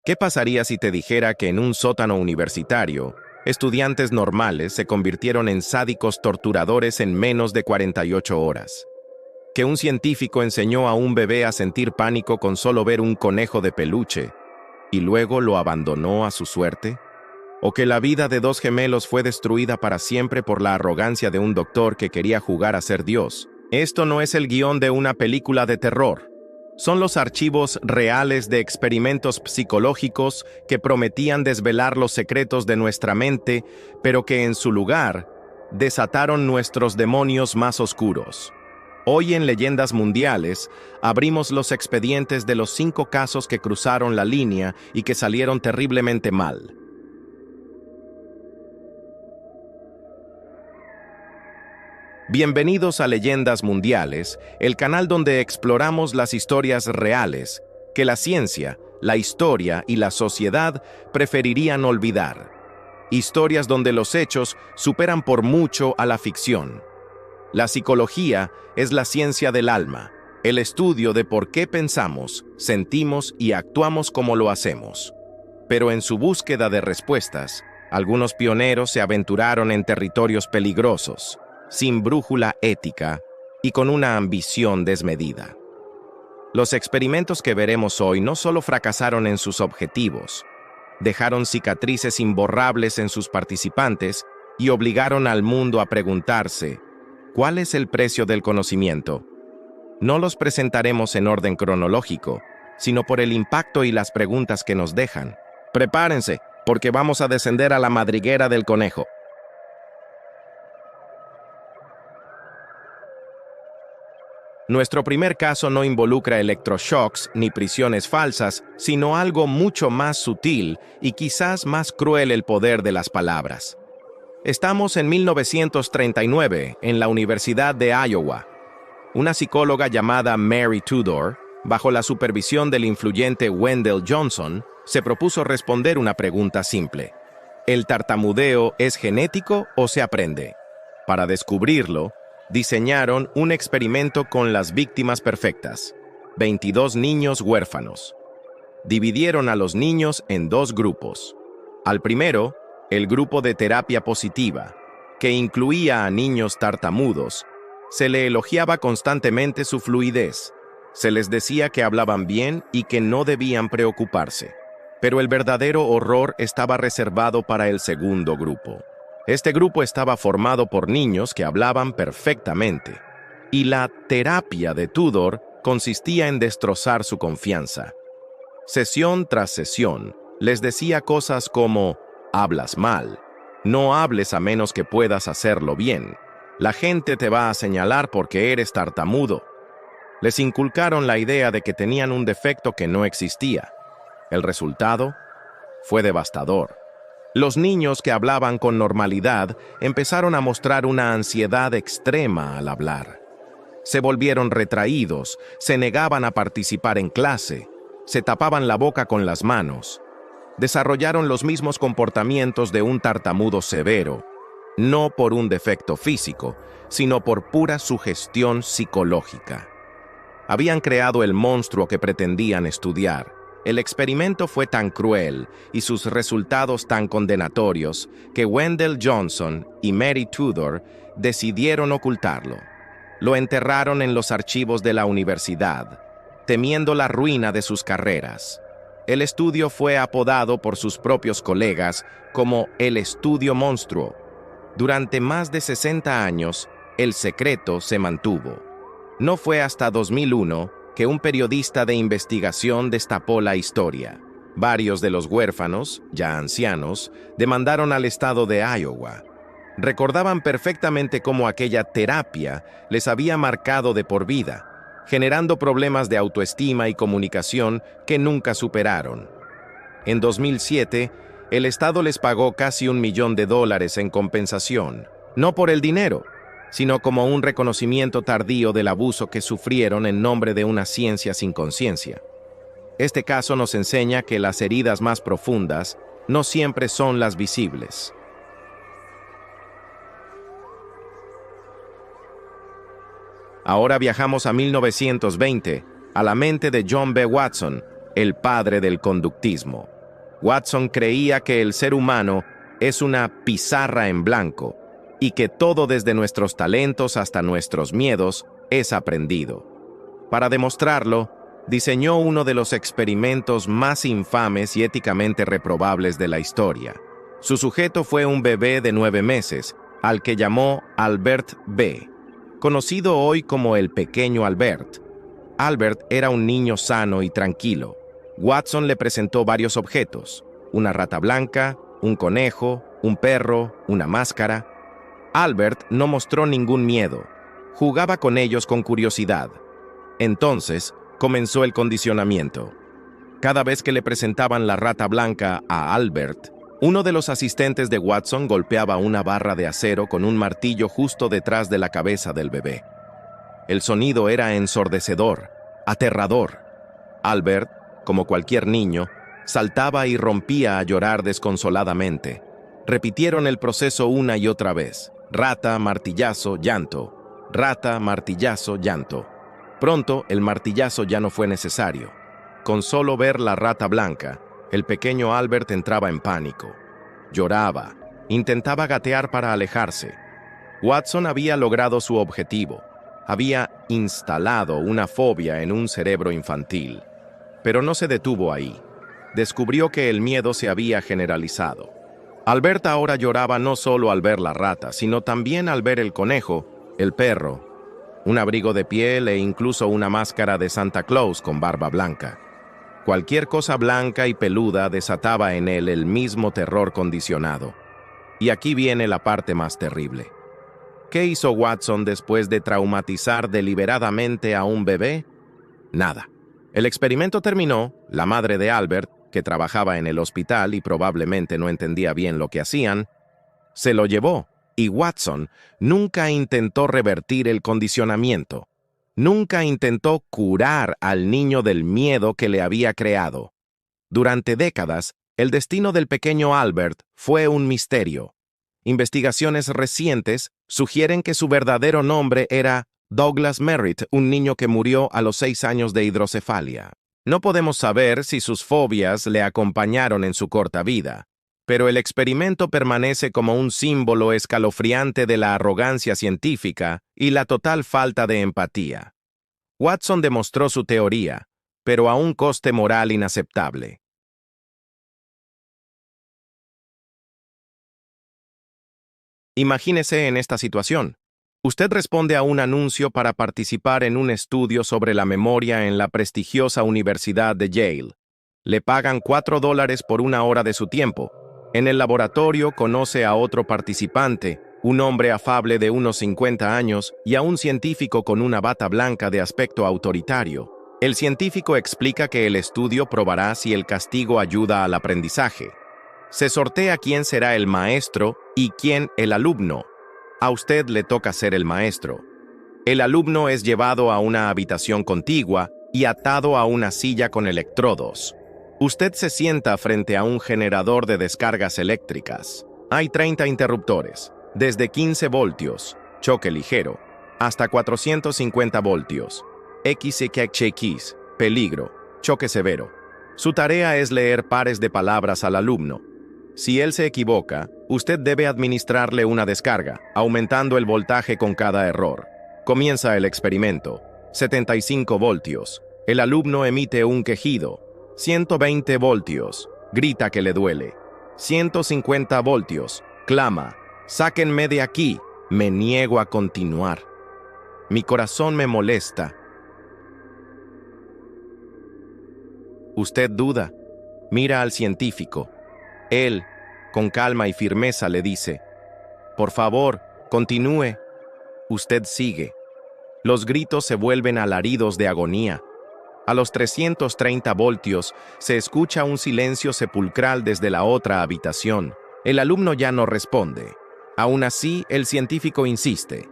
¿Qué pasaría si te dijera que en un sótano universitario, estudiantes normales se convirtieron en sádicos torturadores en menos de 48 horas? ¿Que un científico enseñó a un bebé a sentir pánico con solo ver un conejo de peluche y luego lo abandonó a su suerte? ¿O que la vida de dos gemelos fue destruida para siempre por la arrogancia de un doctor que quería jugar a ser Dios? Esto no es el guión de una película de terror. Son los archivos reales de experimentos psicológicos que prometían desvelar los secretos de nuestra mente, pero que en su lugar desataron nuestros demonios más oscuros. Hoy en Leyendas Mundiales abrimos los expedientes de los 5 casos que cruzaron la línea y que salieron terriblemente mal. Bienvenidos a Leyendas Mundiales, el canal donde exploramos las historias reales que la ciencia, la historia y la sociedad preferirían olvidar. Historias donde los hechos superan por mucho a la ficción. La psicología es la ciencia del alma, el estudio de por qué pensamos, sentimos y actuamos como lo hacemos. Pero en su búsqueda de respuestas, algunos pioneros se aventuraron en territorios peligrosos, sin brújula ética y con una ambición desmedida. Los experimentos que veremos hoy no solo fracasaron en sus objetivos, dejaron cicatrices imborrables en sus participantes y obligaron al mundo a preguntarse, ¿cuál es el precio del conocimiento? No los presentaremos en orden cronológico, sino por el impacto y las preguntas que nos dejan. Prepárense, porque vamos a descender a la madriguera del conejo. Nuestro primer caso no involucra electroshocks ni prisiones falsas, sino algo mucho más sutil y quizás más cruel: el poder de las palabras. Estamos en 1939, en la Universidad de Iowa. Una psicóloga llamada Mary Tudor, bajo la supervisión del influyente Wendell Johnson, se propuso responder una pregunta simple: ¿el tartamudeo es genético o se aprende? Para descubrirlo, diseñaron un experimento con las víctimas perfectas, 22 niños huérfanos. Dividieron a los niños en 2 grupos. Al primero, el grupo de terapia positiva, que incluía a niños tartamudos, se le elogiaba constantemente su fluidez. Se les decía que hablaban bien y que no debían preocuparse. Pero el verdadero horror estaba reservado para el segundo grupo. Este grupo estaba formado por niños que hablaban perfectamente, y la terapia de Tudor consistía en destrozar su confianza. Sesión tras sesión, les decía cosas como: hablas mal, no hables a menos que puedas hacerlo bien, la gente te va a señalar porque eres tartamudo. Les inculcaron la idea de que tenían un defecto que no existía. El resultado fue devastador. Los niños que hablaban con normalidad empezaron a mostrar una ansiedad extrema al hablar. Se volvieron retraídos, se negaban a participar en clase, se tapaban la boca con las manos. Desarrollaron los mismos comportamientos de un tartamudo severo, no por un defecto físico, sino por pura sugestión psicológica. Habían creado el monstruo que pretendían estudiar. El experimento fue tan cruel y sus resultados tan condenatorios que Wendell Johnson y Mary Tudor decidieron ocultarlo. Lo enterraron en los archivos de la universidad, temiendo la ruina de sus carreras. El estudio fue apodado por sus propios colegas como el estudio monstruo. Durante más de 60 años, el secreto se mantuvo. No fue hasta 2001 que un periodista de investigación destapó la historia. Varios de los huérfanos, ya ancianos, demandaron al estado de Iowa. Recordaban perfectamente cómo aquella terapia les había marcado de por vida, generando problemas de autoestima y comunicación que nunca superaron. En 2007, el estado les pagó casi $1 millón en compensación, no por el dinero, sino como un reconocimiento tardío del abuso que sufrieron en nombre de una ciencia sin conciencia. Este caso nos enseña que las heridas más profundas no siempre son las visibles. Ahora viajamos a 1920, a la mente de John B. Watson, el padre del conductismo. Watson creía que el ser humano es una pizarra en blanco y que todo desde nuestros talentos hasta nuestros miedos es aprendido. Para demostrarlo, diseñó uno de los experimentos más infames y éticamente reprobables de la historia. Su sujeto fue un bebé de 9 meses, al que llamó Albert B., conocido hoy como el pequeño Albert. Albert era un niño sano y tranquilo. Watson le presentó varios objetos: una rata blanca, un conejo, un perro, una máscara. Albert no mostró ningún miedo. Jugaba con ellos con curiosidad. Entonces, comenzó el condicionamiento. Cada vez que le presentaban la rata blanca a Albert, uno de los asistentes de Watson golpeaba una barra de acero con un martillo justo detrás de la cabeza del bebé. El sonido era ensordecedor, aterrador. Albert, como cualquier niño, saltaba y rompía a llorar desconsoladamente. Repitieron el proceso una y otra vez: rata, martillazo, llanto; rata, martillazo, llanto. Pronto, el martillazo ya no fue necesario. Con solo ver la rata blanca, el pequeño Albert entraba en pánico. Lloraba, intentaba gatear para alejarse. Watson había logrado su objetivo. Había instalado una fobia en un cerebro infantil. Pero no se detuvo ahí. Descubrió que el miedo se había generalizado. Albert ahora lloraba no solo al ver la rata, sino también al ver el conejo, el perro, un abrigo de piel e incluso una máscara de Santa Claus con barba blanca. Cualquier cosa blanca y peluda desataba en él el mismo terror condicionado. Y aquí viene la parte más terrible. ¿Qué hizo Watson después de traumatizar deliberadamente a un bebé? Nada. El experimento terminó, la madre de Albert, que trabajaba en el hospital y probablemente no entendía bien lo que hacían, se lo llevó, y Watson nunca intentó revertir el condicionamiento. Nunca intentó curar al niño del miedo que le había creado. Durante décadas, el destino del pequeño Albert fue un misterio. Investigaciones recientes sugieren que su verdadero nombre era Douglas Merritt, un niño que murió a los 6 años de hidrocefalia. No podemos saber si sus fobias le acompañaron en su corta vida, pero el experimento permanece como un símbolo escalofriante de la arrogancia científica y la total falta de empatía. Watson demostró su teoría, pero a un coste moral inaceptable. Imagínese en esta situación. Usted responde a un anuncio para participar en un estudio sobre la memoria en la prestigiosa Universidad de Yale. Le pagan $4 por una hora de su tiempo. En el laboratorio conoce a otro participante, un hombre afable de unos 50 años y a un científico con una bata blanca de aspecto autoritario. El científico explica que el estudio probará si el castigo ayuda al aprendizaje. Se sortea quién será el maestro y quién el alumno. A usted le toca ser el maestro. El alumno es llevado a una habitación contigua y atado a una silla con electrodos. Usted se sienta frente a un generador de descargas eléctricas. Hay 30 interruptores, desde 15 voltios, choque ligero, hasta 450 voltios, XXX, peligro, choque severo. Su tarea es leer pares de palabras al alumno. Si él se equivoca, usted debe administrarle una descarga, aumentando el voltaje con cada error. Comienza el experimento. 75 voltios. El alumno emite un quejido. 120 voltios. Grita que le duele. 150 voltios. Clama. Sáquenme de aquí. Me niego a continuar. Mi corazón me molesta. Usted duda. Mira al científico. Él, con calma y firmeza, le dice: por favor, continúe. Usted sigue. Los gritos se vuelven alaridos de agonía. A los 330 voltios se escucha un silencio sepulcral desde la otra habitación. El alumno ya no responde. Aún así, el científico insiste.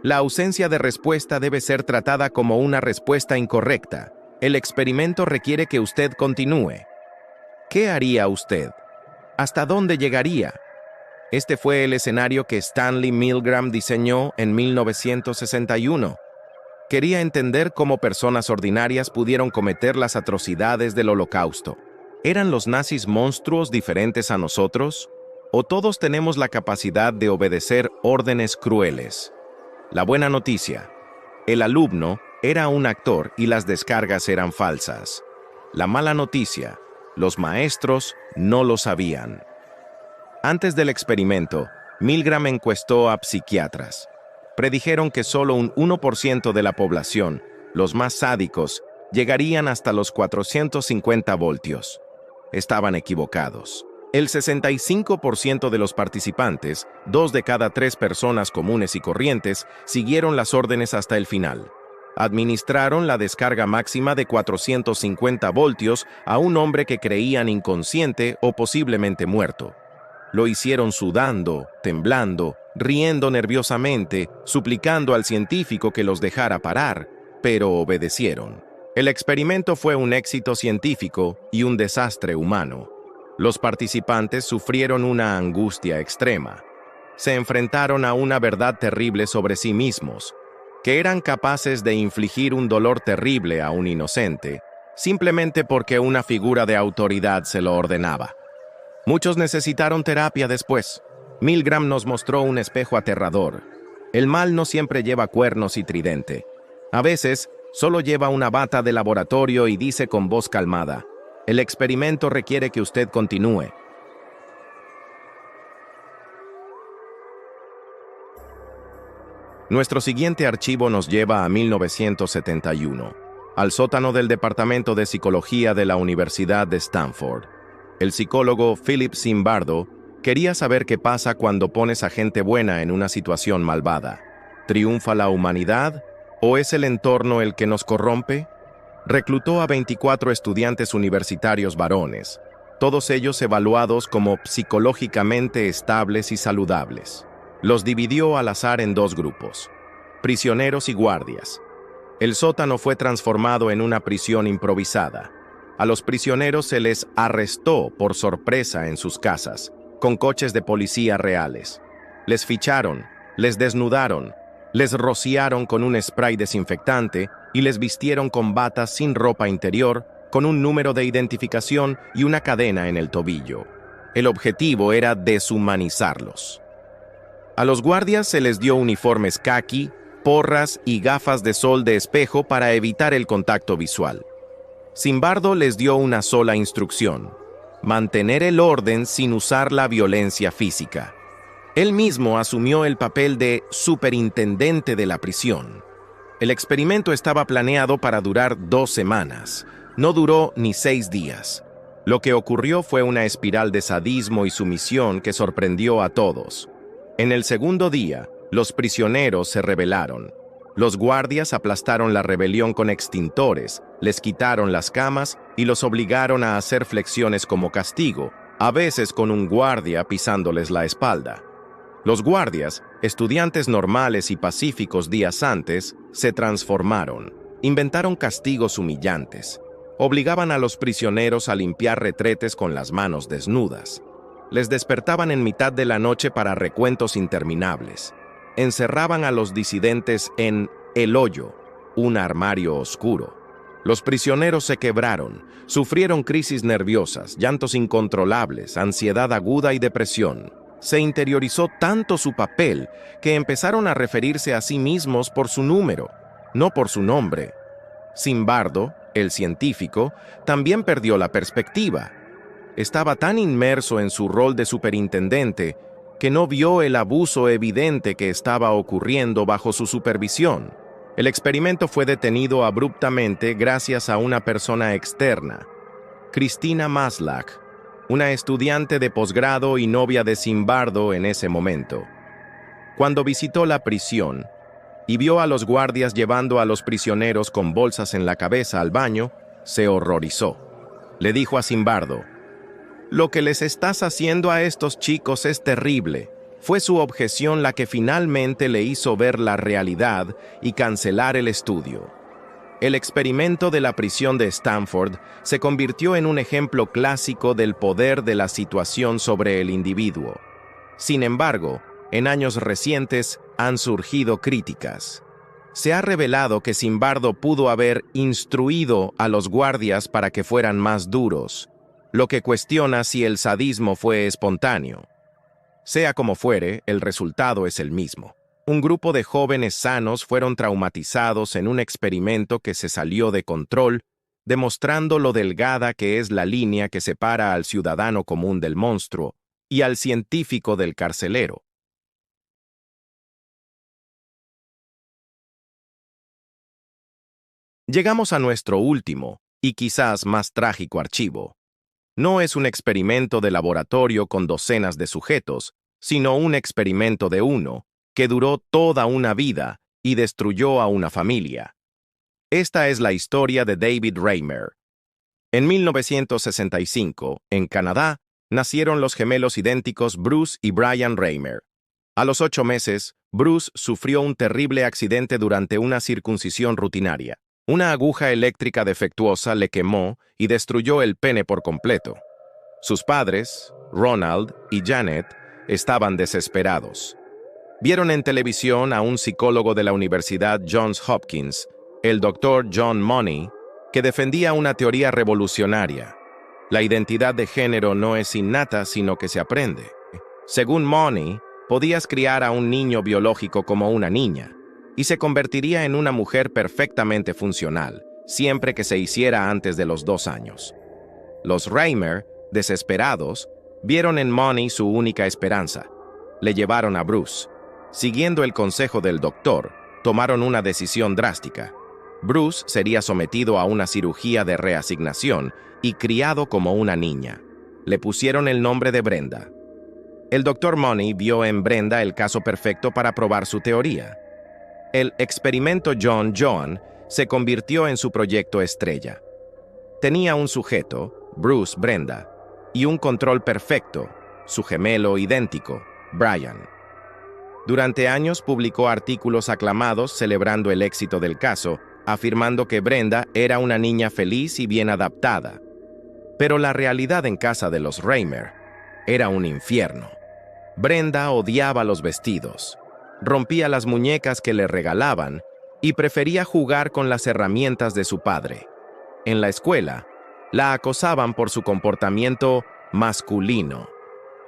La ausencia de respuesta debe ser tratada como una respuesta incorrecta. El experimento requiere que usted continúe. ¿Qué haría usted? ¿Hasta dónde llegaría? Este fue el escenario que Stanley Milgram diseñó en 1961. Quería entender cómo personas ordinarias pudieron cometer las atrocidades del Holocausto. ¿Eran los nazis monstruos diferentes a nosotros? ¿O todos tenemos la capacidad de obedecer órdenes crueles? La buena noticia: el alumno era un actor y las descargas eran falsas. La mala noticia: los maestros no lo sabían. Antes del experimento, Milgram encuestó a psiquiatras. Predijeron que solo un 1% de la población, los más sádicos, llegarían hasta los 450 voltios. Estaban equivocados. El 65% de los participantes, 2 de cada 3 personas comunes y corrientes, siguieron las órdenes hasta el final. Administraron la descarga máxima de 450 voltios a un hombre que creían inconsciente o posiblemente muerto. Lo hicieron sudando, temblando, riendo nerviosamente, suplicando al científico que los dejara parar, pero obedecieron. El experimento fue un éxito científico y un desastre humano. Los participantes sufrieron una angustia extrema. Se enfrentaron a una verdad terrible sobre sí mismos, que eran capaces de infligir un dolor terrible a un inocente, simplemente porque una figura de autoridad se lo ordenaba. Muchos necesitaron terapia después. Milgram nos mostró un espejo aterrador. El mal no siempre lleva cuernos y tridente. A veces, solo lleva una bata de laboratorio y dice con voz calmada: el experimento requiere que usted continúe. Nuestro siguiente archivo nos lleva a 1971, al sótano del Departamento de Psicología de la Universidad de Stanford. El psicólogo Philip Zimbardo quería saber qué pasa cuando pones a gente buena en una situación malvada. ¿Triunfa la humanidad o es el entorno el que nos corrompe? Reclutó a 24 estudiantes universitarios varones, todos ellos evaluados como psicológicamente estables y saludables. Los dividió al azar en 2 grupos: prisioneros y guardias. El sótano fue transformado en una prisión improvisada. A los prisioneros se les arrestó por sorpresa en sus casas, con coches de policía reales. Les ficharon, les desnudaron, les rociaron con un spray desinfectante y les vistieron con batas sin ropa interior, con un número de identificación y una cadena en el tobillo. El objetivo era deshumanizarlos. A los guardias se les dio uniformes caqui, porras y gafas de sol de espejo para evitar el contacto visual. Zimbardo les dio una sola instrucción: mantener el orden sin usar la violencia física. Él mismo asumió el papel de superintendente de la prisión. El experimento estaba planeado para durar 2 semanas. No duró ni 6 días. Lo que ocurrió fue una espiral de sadismo y sumisión que sorprendió a todos. En el segundo día, los prisioneros se rebelaron. Los guardias aplastaron la rebelión con extintores, les quitaron las camas y los obligaron a hacer flexiones como castigo, a veces con un guardia pisándoles la espalda. Los guardias, estudiantes normales y pacíficos días antes, se transformaron. Inventaron castigos humillantes. Obligaban a los prisioneros a limpiar retretes con las manos desnudas. Les despertaban en mitad de la noche para recuentos interminables. Encerraban a los disidentes en el hoyo, un armario oscuro. Los prisioneros se quebraron, sufrieron crisis nerviosas, llantos incontrolables, ansiedad aguda y depresión. Se interiorizó tanto su papel que empezaron a referirse a sí mismos por su número, no por su nombre. Zimbardo, el científico, también perdió la perspectiva. Estaba tan inmerso en su rol de superintendente que no vio el abuso evidente que estaba ocurriendo bajo su supervisión. El experimento fue detenido abruptamente gracias a una persona externa, Christina Maslach, una estudiante de posgrado y novia de Zimbardo en ese momento. Cuando visitó la prisión y vio a los guardias llevando a los prisioneros con bolsas en la cabeza al baño, se horrorizó. Le dijo a Zimbardo: «Lo que les estás haciendo a estos chicos es terrible». Fue su objeción la que finalmente le hizo ver la realidad y cancelar el estudio. El experimento de la prisión de Stanford se convirtió en un ejemplo clásico del poder de la situación sobre el individuo. Sin embargo, en años recientes han surgido críticas. Se ha revelado que Zimbardo pudo haber instruido a los guardias para que fueran más duros, lo que cuestiona si el sadismo fue espontáneo. Sea como fuere, el resultado es el mismo. Un grupo de jóvenes sanos fueron traumatizados en un experimento que se salió de control, demostrando lo delgada que es la línea que separa al ciudadano común del monstruo y al científico del carcelero. Llegamos a nuestro último, y quizás más trágico archivo. No es un experimento de laboratorio con docenas de sujetos, sino un experimento de uno, que duró toda una vida y destruyó a una familia. Esta es la historia de David Reimer. En 1965, en Canadá, nacieron los gemelos idénticos Bruce y Brian Reimer. A los 8 meses, Bruce sufrió un terrible accidente durante una circuncisión rutinaria. Una aguja eléctrica defectuosa le quemó y destruyó el pene por completo. Sus padres, Ronald y Janet, estaban desesperados. Vieron en televisión a un psicólogo de la Universidad Johns Hopkins, el Dr. John Money, que defendía una teoría revolucionaria. La identidad de género no es innata, sino que se aprende. Según Money, podías criar a un niño biológico como una niña, y se convertiría en una mujer perfectamente funcional, siempre que se hiciera antes de los 2 años. Los Reimer, desesperados, vieron en Money su única esperanza. Le llevaron a Bruce. Siguiendo el consejo del doctor, tomaron una decisión drástica. Bruce sería sometido a una cirugía de reasignación y criado como una niña. Le pusieron el nombre de Brenda. El doctor Money vio en Brenda el caso perfecto para probar su teoría. El experimento John Joan se convirtió en su proyecto estrella. Tenía un sujeto, Bruce Brenda, y un control perfecto, su gemelo idéntico, Brian. Durante años publicó artículos aclamados celebrando el éxito del caso, afirmando que Brenda era una niña feliz y bien adaptada. Pero la realidad en casa de los Reimer era un infierno. Brenda odiaba los vestidos, rompía las muñecas que le regalaban y prefería jugar con las herramientas de su padre. En la escuela, la acosaban por su comportamiento masculino.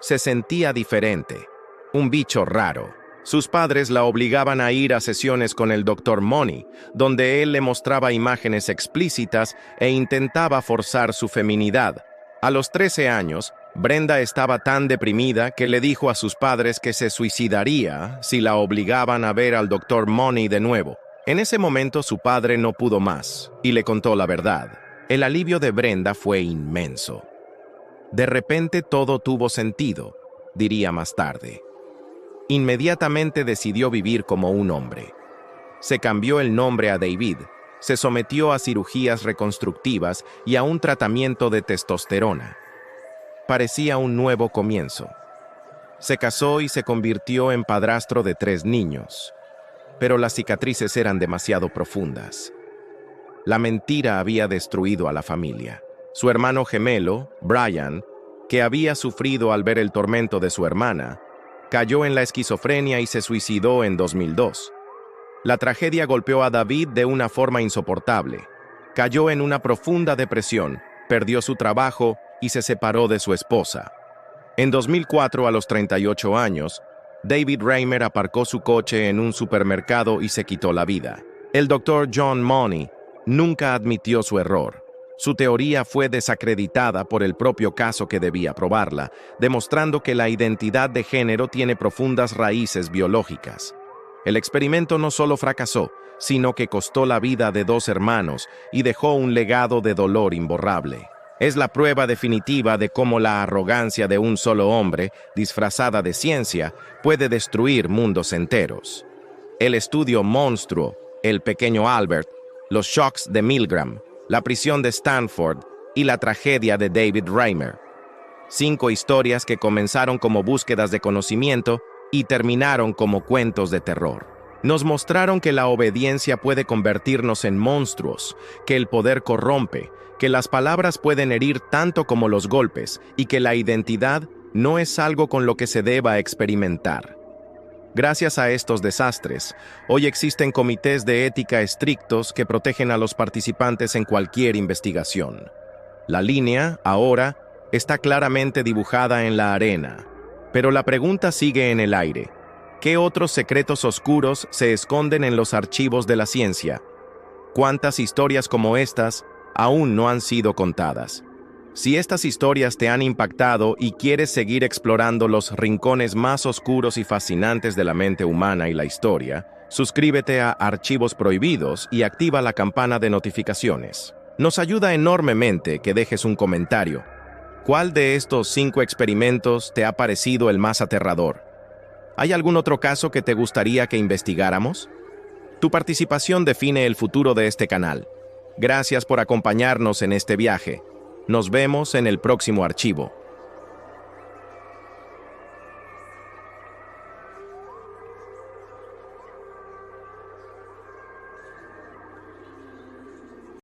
Se sentía diferente, un bicho raro. Sus padres la obligaban a ir a sesiones con el Dr. Money, donde él le mostraba imágenes explícitas e intentaba forzar su feminidad. A los 13 años, Brenda estaba tan deprimida que le dijo a sus padres que se suicidaría si la obligaban a ver al Dr. Money de nuevo. En ese momento su padre no pudo más y le contó la verdad. El alivio de Brenda fue inmenso. De repente todo tuvo sentido, diría más tarde. Inmediatamente decidió vivir como un hombre. Se cambió el nombre a David, se sometió a cirugías reconstructivas y a un tratamiento de testosterona. Parecía un nuevo comienzo. Se casó y se convirtió en padrastro de 3 niños, pero las cicatrices eran demasiado profundas. La mentira había destruido a la familia. Su hermano gemelo, Brian, que había sufrido al ver el tormento de su hermana, cayó en la esquizofrenia y se suicidó en 2002. La tragedia golpeó a David de una forma insoportable. Cayó en una profunda depresión, perdió su trabajo y se separó de su esposa. En 2004, a los 38 años, David Reimer aparcó su coche en un supermercado y se quitó la vida. El Dr. John Money nunca admitió su error. Su teoría fue desacreditada por el propio caso que debía probarla, demostrando que la identidad de género tiene profundas raíces biológicas. El experimento no solo fracasó, sino que costó la vida de 2 hermanos y dejó un legado de dolor imborrable. Es la prueba definitiva de cómo la arrogancia de un solo hombre, disfrazada de ciencia, puede destruir mundos enteros. El estudio Monstruo, el pequeño Albert, los shocks de Milgram, la prisión de Stanford y la tragedia de David Reimer. 5 historias que comenzaron como búsquedas de conocimiento y terminaron como cuentos de terror. Nos mostraron que la obediencia puede convertirnos en monstruos, que el poder corrompe, que las palabras pueden herir tanto como los golpes y que la identidad no es algo con lo que se deba experimentar. Gracias a estos desastres, hoy existen comités de ética estrictos que protegen a los participantes en cualquier investigación. La línea, ahora, está claramente dibujada en la arena. Pero la pregunta sigue en el aire. ¿Qué otros secretos oscuros se esconden en los archivos de la ciencia? ¿Cuántas historias como estas aún no han sido contadas? Si estas historias te han impactado y quieres seguir explorando los rincones más oscuros y fascinantes de la mente humana y la historia, suscríbete a Archivos Prohibidos y activa la campana de notificaciones. Nos ayuda enormemente que dejes un comentario. ¿Cuál de estos 5 experimentos te ha parecido el más aterrador? ¿Hay algún otro caso que te gustaría que investigáramos? Tu participación define el futuro de este canal. Gracias por acompañarnos en este viaje. Nos vemos en el próximo archivo.